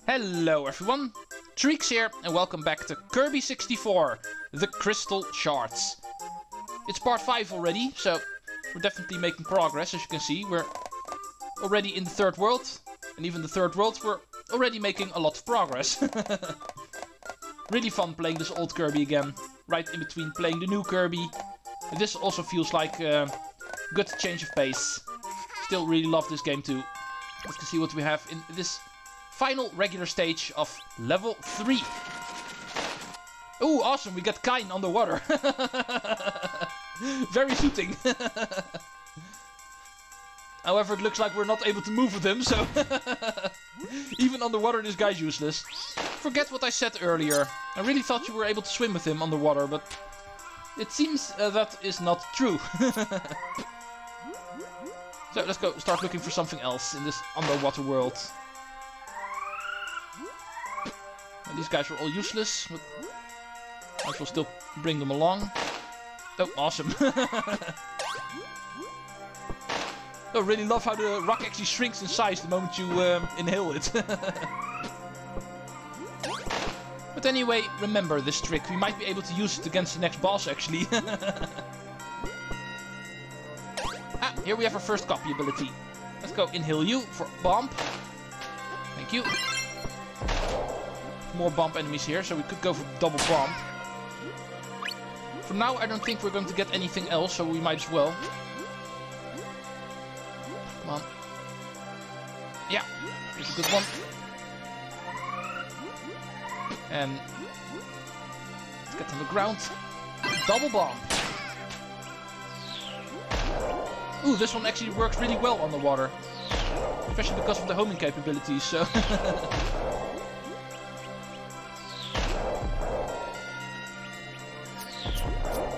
Hello everyone, Treecks here and welcome back to Kirby 64, the Crystal Shards. It's part 5 already, so we're definitely making progress. As you can see, we're already in the third world, and even the third world we're already making a lot of progress. Really fun playing this old Kirby again, right in between playing the new Kirby. And this also feels like a good change of pace. Still really love this game too. Let's see what we have in this final regular stage of level 3. Ooh, awesome, we get Kain underwater. Very suiting. However, it looks like we're not able to move with him, so even underwater this guy's useless. Forget what I said earlier. I really thought you were able to swim with him underwater, but it seems that is not true. So let's go start looking for something else in this underwater world. And these guys are all useless, but I will still bring them along. Oh, awesome. I really love how the rock actually shrinks in size the moment you inhale it. But anyway, remember this trick. We might be able to use it against the next boss, actually. Ah, here we have our first copy ability. Let's go inhale you for bomb. Thank you. More bomb enemies here, so we could go for double bomb. For now, I don't think we're going to get anything else, so we might as well. Come on. Yeah, here's a good one. And let's get on the ground. Double bomb. Ooh, this one actually works really well on the water. Especially because of the homing capabilities, so...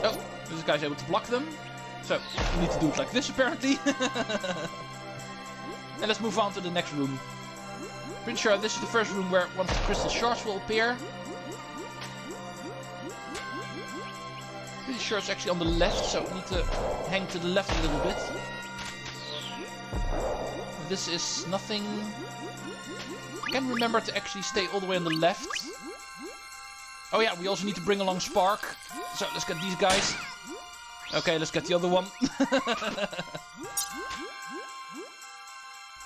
Oh, this guy's able to block them. So, we need to do it like this, apparently. And let's move on to the next room. Pretty sure this is the first room where one of the Crystal Shards will appear. Pretty sure it's actually on the left, so we need to hang to the left a little bit. This is nothing... I can't remember to actually stay all the way on the left. Oh yeah, we also need to bring along Spark. So let's get these guys. Okay, let's get the other one.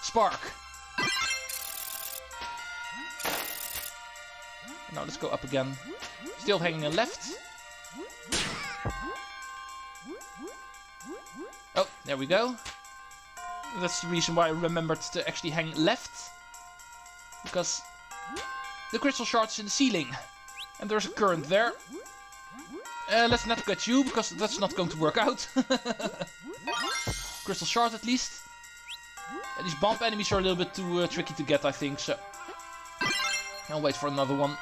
Spark. Now let's go up again. Still hanging on left. Oh, there we go. That's the reason why I remembered to actually hang left. Because the Crystal Shard is in the ceiling. And there's a current there. Let's not get you, because that's not going to work out. Crystal Shard at least. And these bomb enemies are a little bit too tricky to get, I think, so... I'll wait for another one.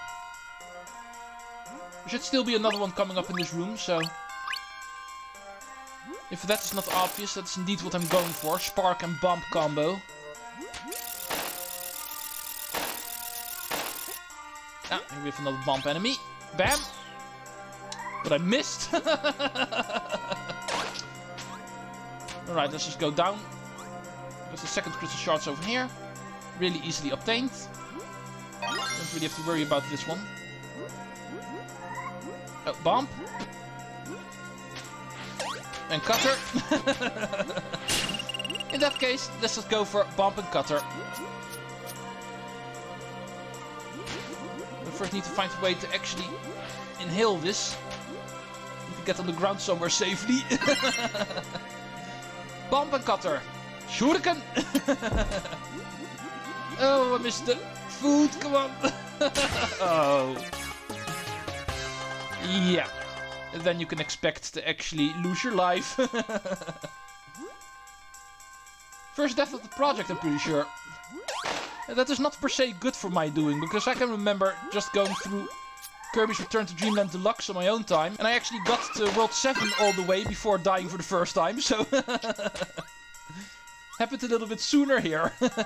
There should still be another one coming up in this room, so... If that is not obvious, that's indeed what I'm going for. Spark and bomb combo. Ah, here we have another bomb enemy. Bam! But I missed! Alright, let's just go down. There's the second Crystal Shards over here. Really easily obtained. Don't really have to worry about this one. Oh, bomb. And cutter. In that case, let's just go for bomb and cutter. We first need to find a way to actually inhale this. Need to get on the ground somewhere safely. Bomb and cutter. Shuriken! Oh, I missed the food, come on! Oh. Yeah. And then you can expect to actually lose your life. First death of the project, I'm pretty sure. And that is not per se good for my doing, because I can remember just going through Kirby's Return to Dreamland Deluxe on my own time. And I actually got to World 7 all the way before dying for the first time, so... Happened a little bit sooner here. Let's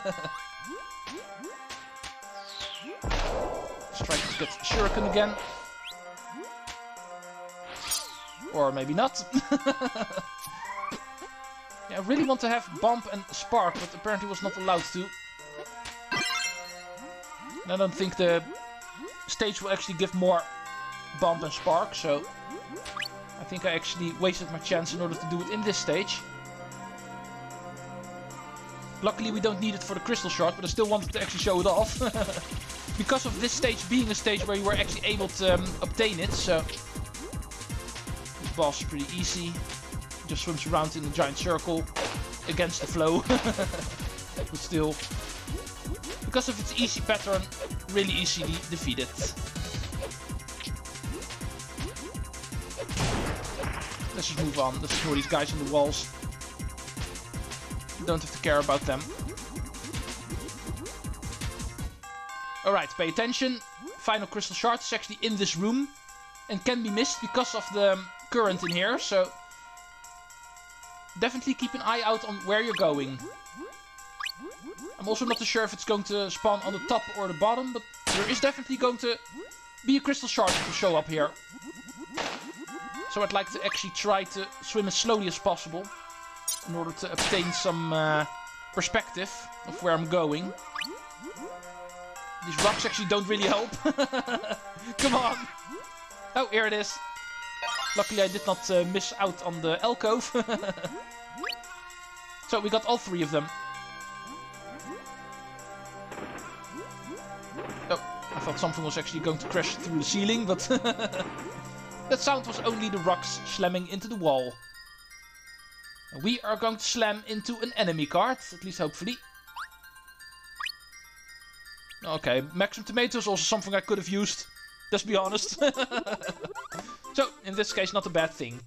try to get Shuriken again. Or maybe not. Yeah, I really want to have Bomb and Spark, but apparently was not allowed to. And I don't think the stage will actually give more bomb and spark, so I think I actually wasted my chance in order to do it in this stage. Luckily we don't need it for the crystal shard, but I still wanted to actually show it off. Because of this stage being a stage where you were actually able to obtain it, so this boss is pretty easy. Just swims around in a giant circle against the flow. But still, because of its easy pattern, really easily defeated. Let's just move on. Let's ignore these guys on the walls. Don't have to care about them. Alright, pay attention. Final crystal shard is actually in this room and can be missed because of the current in here, so definitely keep an eye out on where you're going. I'm also not too sure if it's going to spawn on the top or the bottom, but there is definitely going to be a crystal shard to show up here. So I'd like to actually try to swim as slowly as possible in order to obtain some perspective of where I'm going. These rocks actually don't really help. Come on! Oh, here it is. Luckily I did not miss out on the alcove. So we got all three of them. Oh, I thought something was actually going to crash through the ceiling, but that sound was only the rocks slamming into the wall. We are going to slam into an enemy card, at least hopefully. Okay, maximum tomato is also something I could have used, let's be honest. So, in this case, not a bad thing.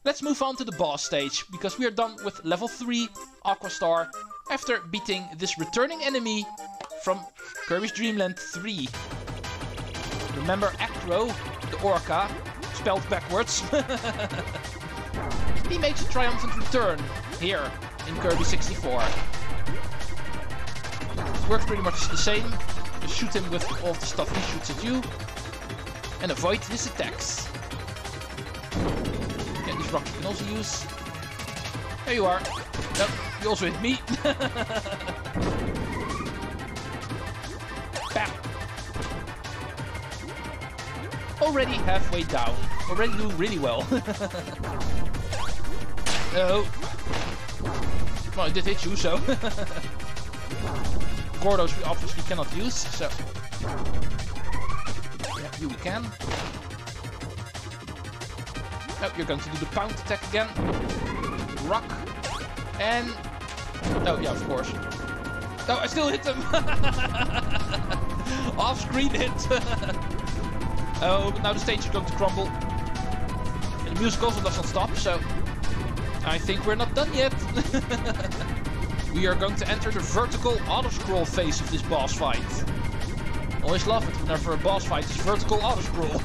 Let's move on to the boss stage, because we are done with level 3 Aqua Star after beating this returning enemy from Kirby's Dream Land 3. Remember Aqua, the orca, spelled backwards. He makes a triumphant return here in Kirby 64. It works pretty much the same. Just shoot him with all the stuff he shoots at you and avoid his attacks. Yeah, these rocks you can also use. There you are. Nope, you also hit me. Bam. Already halfway down. Already doing really well. Oh. Well, I did hit you, so. Gordos we obviously cannot use, so. Yeah, you we can. Oh, you're going to do the pound attack again. Rock. And... oh, yeah, of course. Oh, I still hit him! Off-screen hit! Oh, but now the stage is going to crumble. And the music also does not stop, so... I think we're not done yet. We are going to enter the vertical auto-scroll phase of this boss fight. Always love it whenever a boss fight is vertical auto-scroll.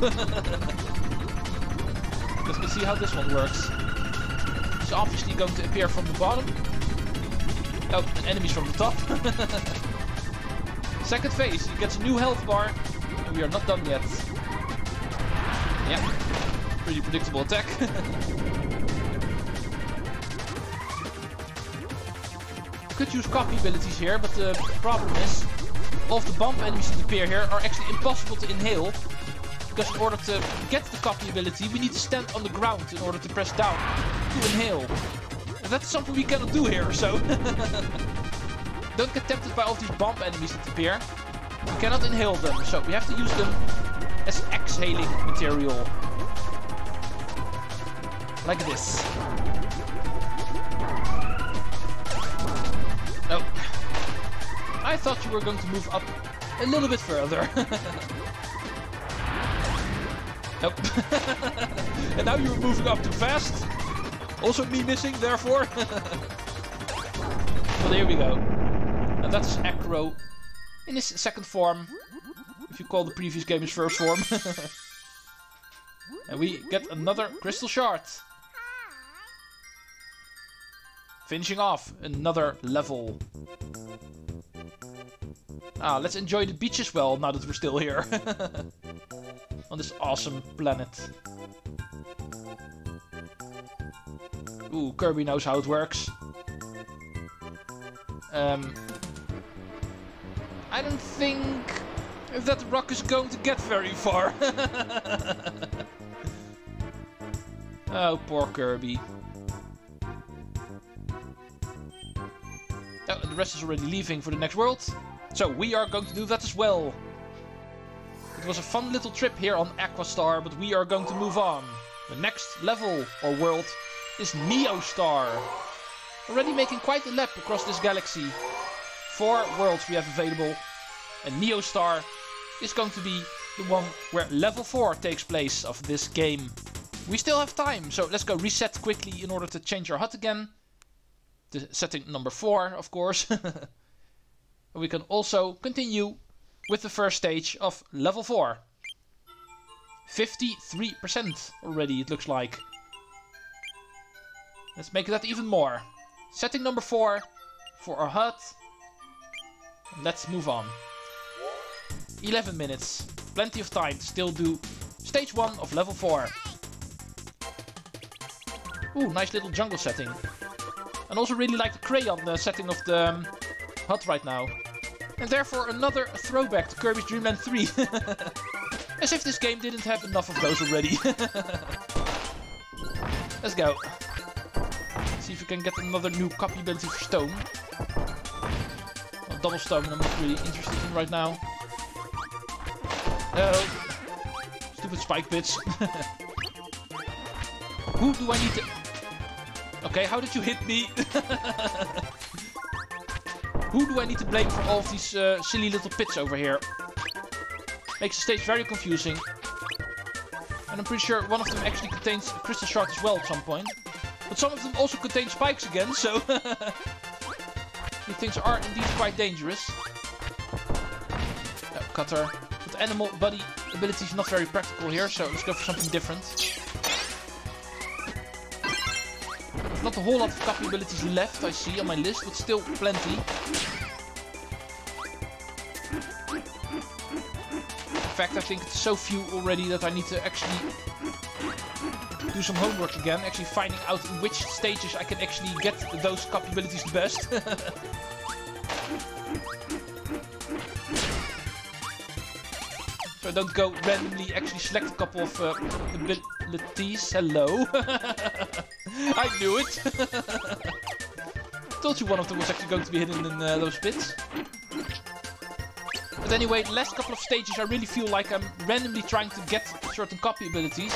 Let's see how this one works. It's obviously going to appear from the bottom. Oh, and enemies from the top. Second phase, he gets a new health bar. And we are not done yet. Yeah, pretty predictable attack. Could use copy abilities here, but the problem is all of the bump enemies that appear here are actually impossible to inhale, because in order to get the copy ability we need to stand on the ground in order to press down to inhale. And that's something we cannot do here, so don't get tempted by all these bump enemies that appear. We cannot inhale them, so we have to use them as exhaling material. Like this. Oh. I thought you were going to move up a little bit further. Nope. And now you're moving up too fast. Also me missing, therefore. Well, here we go. And that's Aqua in his second form. If you call the previous game his first form. And we get another crystal shard. Finishing off another level. Let's enjoy the beach as well, now that we're still here. On this awesome planet. Ooh, Kirby knows how it works. I don't think If that rock is going to get very far. Oh, poor Kirby. Oh, and the rest is already leaving for the next world. So we are going to do that as well. It was a fun little trip here on Aqua Star, but we are going to move on. The next level or world is Neo Star. Already making quite a lap across this galaxy. 4 worlds we have available. And Neo Star is going to be the one where level 4 takes place of this game. We still have time, so let's go reset quickly in order to change our HUD again. The setting number 4, of course. We can also continue with the first stage of level 4. 53% already, it looks like. Let's make that even more. Setting number 4 for our HUD. Let's move on. 11 minutes. Plenty of time to still do stage 1 of level 4. Ooh, nice little jungle setting. And also really like the crayon setting of the HUD right now. And therefore another throwback to Kirby's Dream Land 3. As if this game didn't have enough of those already. Let's go. See if we can get another new copy ability for stone. Well, double stone I'm not really interested in right now. Oh. Stupid spike bits. Who do I need to... Okay, how did you hit me? Who do I need to blame for all of these silly little pits over here? Makes the stage very confusing. And I'm pretty sure one of them actually contains Crystal Shards as well at some point. But some of them also contain spikes again, so... These things are indeed quite dangerous. Oh, cutter. But animal body ability is not very practical here, so let's go for something different. Not a whole lot of copy abilities left, I see, on my list, but still plenty. In fact, I think it's so few already that I need to actually do some homework again, actually finding out in which stages I can actually get those copy abilities the best. So I don't go randomly actually select a couple of abilities. Hello. I knew it. Told you one of them was actually going to be hidden in those pits. But anyway, the last couple of stages I really feel like I'm randomly trying to get certain copy abilities.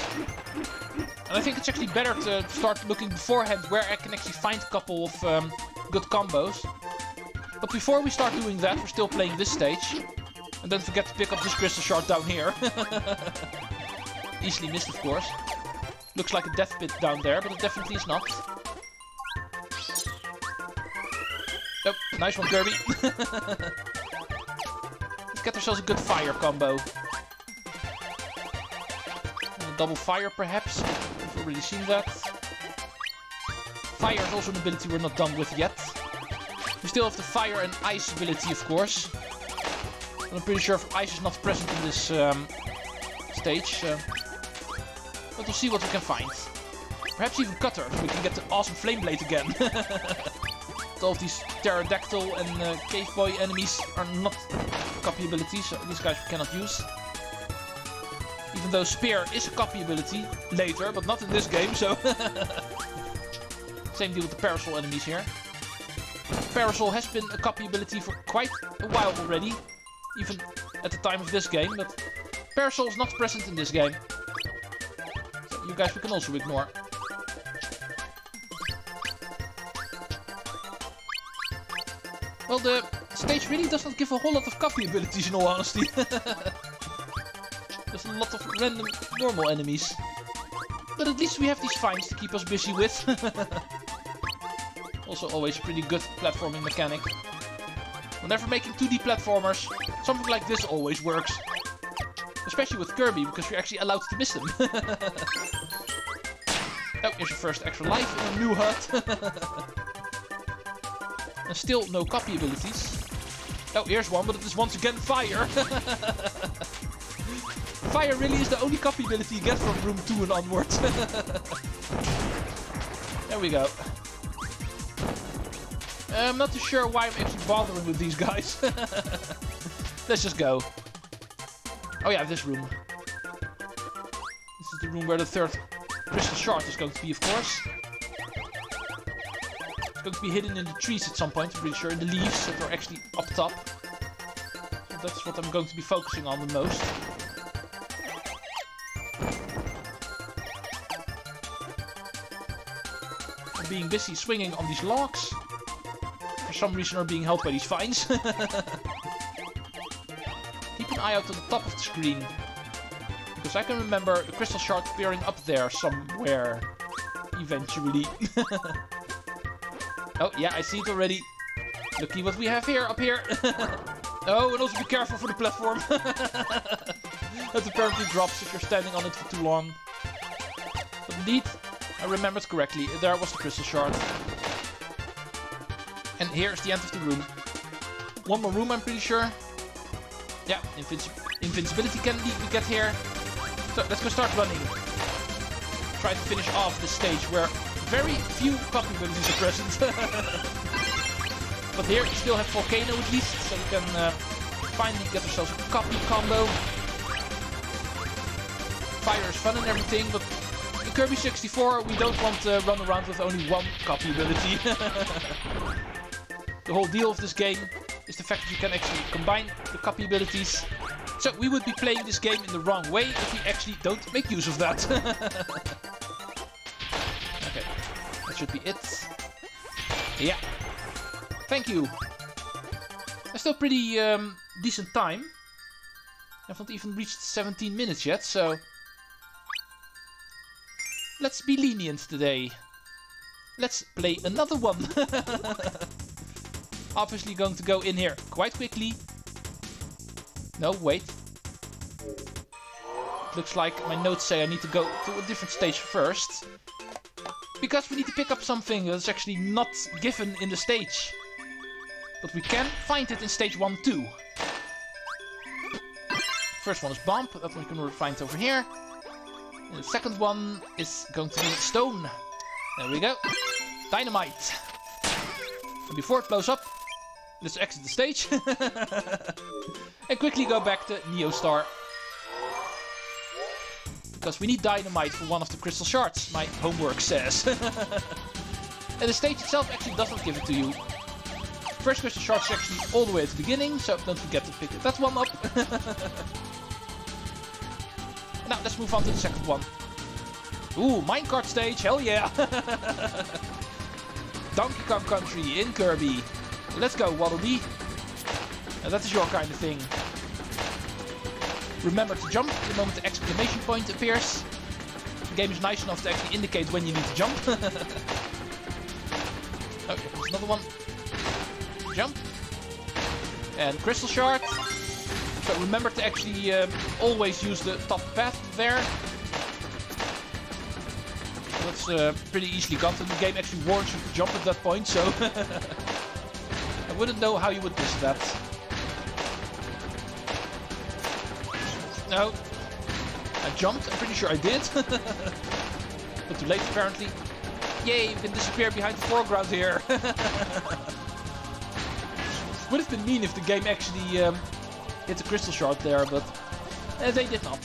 And I think it's actually better to start looking beforehand where I can actually find a couple of good combos. But before we start doing that, we're still playing this stage. And don't forget to pick up this crystal shard down here. Easily missed, of course. Looks like a death pit down there, but it definitely is not. Oh, nice one, Kirby. Let's get ourselves a good fire combo. And a double fire, perhaps. We've already seen that. Fire is also an ability we're not done with yet. We still have the fire and ice ability, of course. I'm pretty sure if ice is not present in this stage. But we'll see what we can find. Perhaps even cutter, so we can get the awesome flame blade again. All of these pterodactyl and cave boy enemies are not copy abilities, so these guys we cannot use. Even though spear is a copy ability later, but not in this game, so... Same deal with the parasol enemies here. Parasol has been a copy ability for quite a while already. Even at the time of this game, but Parasol is not present in this game. So you guys we can also ignore. Well, the stage really does not give a whole lot of copy abilities in all honesty. There's a lot of random normal enemies. But at least we have these finds to keep us busy with. Also always a pretty good platforming mechanic. Whenever making 2D platformers, something like this always works. Especially with Kirby, because you're actually allowed to miss them. Oh, here's your first extra life in a new HUD. And still no copy abilities. Oh, here's one, but it is once again fire. Fire really is the only copy ability you get from room 2 and onwards. There we go. I'm not too sure why I'm actually bothering with these guys. Let's just go. Oh yeah, this room. This is the room where the third Crystal Shard is going to be, of course. It's going to be hidden in the trees at some point, I'm pretty sure, in the leaves that are actually up top. So that's what I'm going to be focusing on the most. I'm being busy swinging on these logs. For some reason are being held by these vines. Keep an eye out on the top of the screen. Because I can remember a Crystal Shard appearing up there somewhere. Eventually. Oh, yeah, I see it already. Looky what we have here, up here. Oh, and also be careful for the platform. That apparently drops if you're standing on it for too long. But indeed, I remembered correctly. There was the Crystal Shard. And here's the end of the room. One more room, I'm pretty sure. Yeah, invincibility candy we get here. So let's go start running. Try to finish off this stage where very few copy abilities are present. But here we still have Volcano at least, so we can finally get ourselves a copy combo. Fire is fun and everything, but in Kirby 64 we don't want to run around with only one copy ability. The whole deal of this game is the fact that you can actually combine the copy abilities. So we would be playing this game in the wrong way if we actually don't make use of that. Okay, that should be it. Yeah. Thank you. That's still pretty decent time. I've not even reached 17 minutes yet, so let's be lenient today. Let's play another one. Obviously going to go in here quite quickly. No, wait. Looks like my notes say I need to go to a different stage first. Because we need to pick up something that's actually not given in the stage. But we can find it in stage 1 too. First one is Bump, that one we can find over here. And the second one is going to be Stone. There we go. Dynamite. And before it blows up, let's exit the stage. And quickly go back to Neo Star. Because we need Dynamite for one of the Crystal Shards, my homework says. And the stage itself actually doesn't give it to you. First Crystal Shard is actually all the way at the beginning, so don't forget to pick that one up. Now let's move on to the second one. Ooh, minecart stage, hell yeah! Donkey Kong Country in Kirby. Let's go, Waddle-Dee. That is your kind of thing. Remember to jump the moment the exclamation point appears. The game is nice enough to actually indicate when you need to jump. Okay, there's another one. Jump. And Crystal Shard. So remember to actually always use the top path there. So that's pretty easily gotten. The game actually warns you to jump at that point, so I wouldn't know how you would miss that. No. I jumped, I'm pretty sure I did. But too late apparently. Yay, you can disappear behind the foreground here. Would have been mean if the game actually hit the Crystal Shard there, but they did not.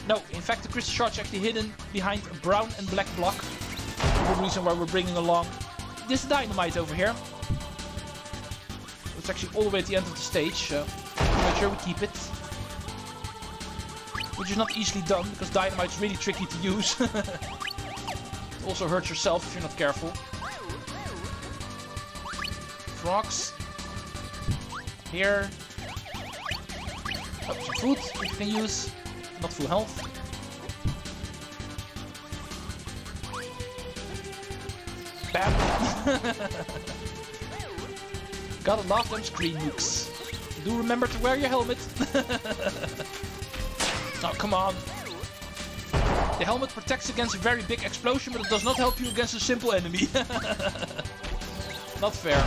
No, in fact the Crystal Shard is actually hidden behind a brown and black block. For the reason why we're bringing along this Dynamite over here. It's actually all the way at the end of the stage, so make sure we keep it. Which is not easily done, because Dynamite is really tricky to use. It also hurts yourself if you're not careful. Frogs. Here. Oh, some food that you can use. Not full health. Bam! Gotta love them screen nukes. Do remember to wear your helmet. Oh, come on. The helmet protects against a very big explosion, but it does not help you against a simple enemy. Not fair.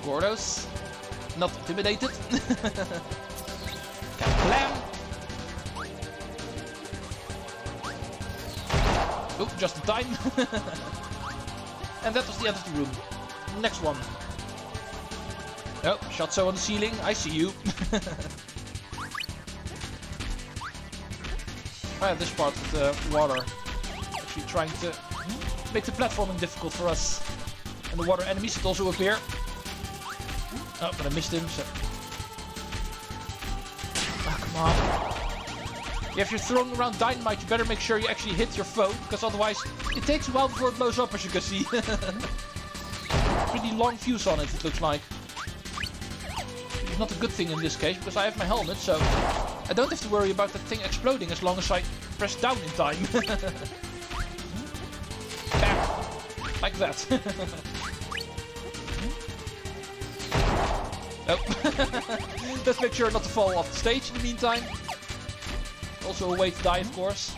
Gordos. Not intimidated. Blam! Oh, just in time. And that was the end of the room. Next one. Oh, shot so on the ceiling. I see you. This part with the water. Actually trying to make the platforming difficult for us. And the water enemies that also appear. Oh, but I missed him, so... Ah, come on. Yeah, if you're throwing around dynamite, you better make sure you actually hit your foe, because otherwise it takes a while before it blows up, as you can see. Pretty long fuse on it, it looks like. It's not a good thing in this case, because I have my helmet, so I don't have to worry about that thing exploding as long as I press down in time. Bam! Like that. Oh. Let's make sure not to fall off the stage in the meantime. Also a way to die, of course.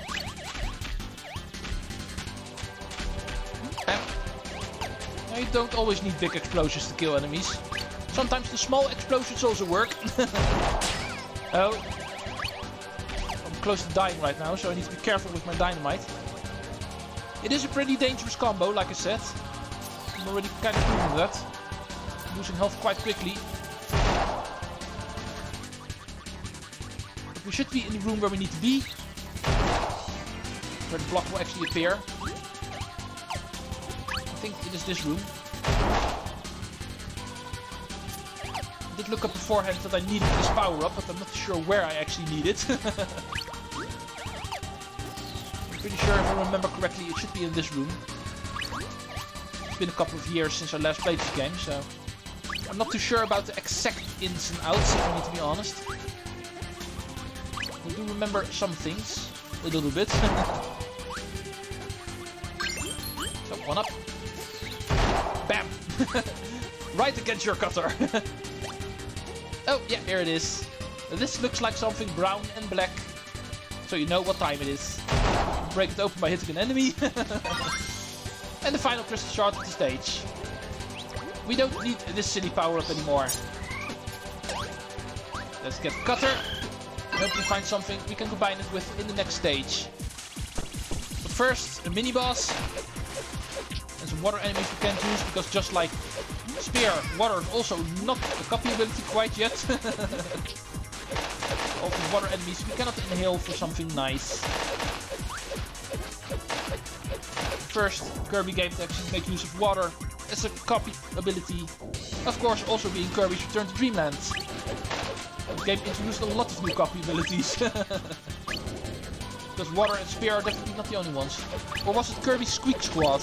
Bam. Now, you don't always need big explosions to kill enemies. Sometimes the small explosions also work. Oh. I'm close to dying right now, so I need to be careful with my dynamite. It is a pretty dangerous combo, like I said. I'm already kind of proving that. I'm losing health quite quickly. But we should be in the room where we need to be. Where the block will actually appear. I think it is this room. I did look up beforehand that I needed this power up, but I'm not sure where I actually need it. I'm pretty sure if I remember correctly it should be in this room. It's been a couple of years since I last played this game, so I'm not too sure about the exact ins and outs, if I need to be honest. I do remember some things, a little bit. So, one up. Bam! Right against your cutter. Oh, yeah, here it is. This looks like something brown and black, so you know what time it is. Break it open by hitting an enemy. And the final crystal shard of the stage. We don't need this silly power-up anymore. Let's get cutter. I hope we find something we can combine it with in the next stage. But first, a mini-boss. And some water enemies we can't use, because just like spear, water is also not a copy ability quite yet. All the water enemies we cannot inhale for something nice. First Kirby game to actually make use of water as a copy ability. Of course, also being Kirby's Return to Dreamland. The game introduced a lot of new copy abilities. Because water and spear are definitely not the only ones. Or was it Kirby's Squeak Squad?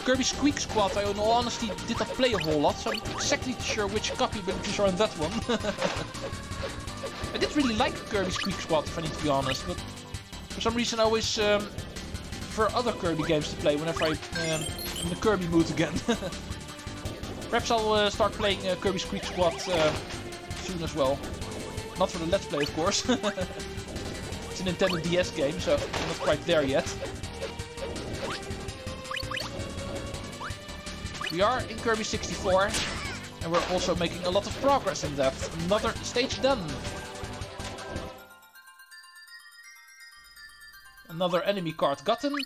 Kirby's Squeak Squad, I in all honesty did not play a whole lot, so I'm not exactly sure which copy abilities are in that one. I did really like Kirby's Squeak Squad, if I need to be honest, but for some reason I always prefer other Kirby games to play whenever I'm in the Kirby mood again. Perhaps I'll start playing Kirby's Squeak Squad soon as well. Not for the Let's Play, of course. It's a Nintendo DS game, so I'm not quite there yet. We are in Kirby 64, and we're also making a lot of progress in that. Another stage done. Another enemy card gotten.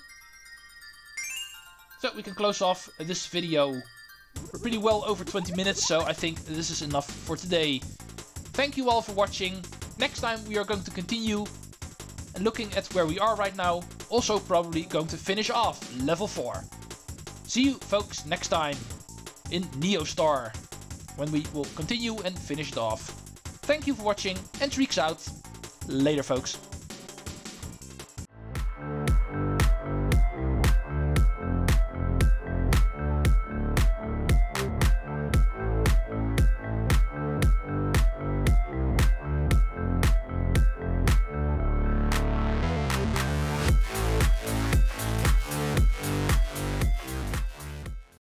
So we can close off this video. We're pretty well over 20 minutes, so I think this is enough for today. Thank you all for watching. Next time we are going to continue and looking at where we are right now. Also probably going to finish off level 4. See you folks next time in Neostar, when we will continue and finish it off. Thank you for watching, and Treecks out. Later folks.